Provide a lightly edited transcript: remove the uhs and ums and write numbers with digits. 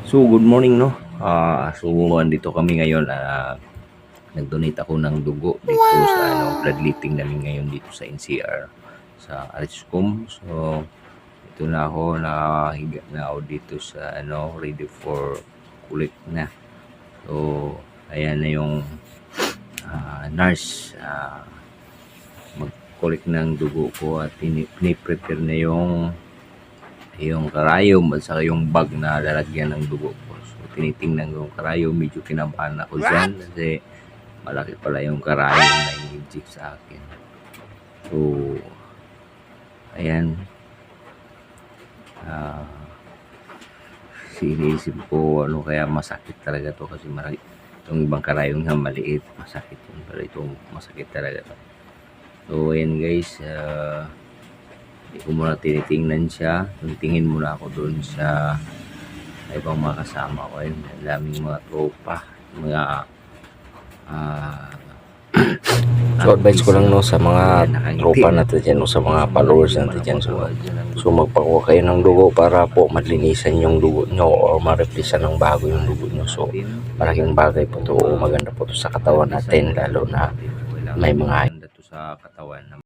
So, good morning, no? So, andito kami ngayon. Nag-donate ako ng dugo dito sa blood letting namin ngayon dito sa NCR, sa Ariscom. So, ito na ako, nakahiga na ako dito sa ready for collect na. So, ayan na yung nurse mag-collect ng dugo ko at piniprepare na yung karayom at saka yung bag na lalagyan ng dugo ko. So, tinitingnan ko yung karayom. Medyo kinabahan ako dyan kasi malaki pala yung karayom na i-inject sa akin. So, ayan. Sinisip ko kaya masakit talaga to kasi marami. Itong ibang karayom na maliit, masakit yun. Pero itong masakit talaga to. So, ayan guys. Hindi ko muna tinitingnan siya. Tingin muna ako doon sa ibang mga kasama ko. Ayun, daming mga tropa, mga So advice ko lang sa mga tropa natin dyan sa mga followers natin dyan. So magpakuha kayo ng dugo para po malinisan yung dugo nyo o ma-replacean ng bago yung dugo nyo. So malaking bagay po to, maganda po to sa katawan natin, lalo na may mga sa katawan.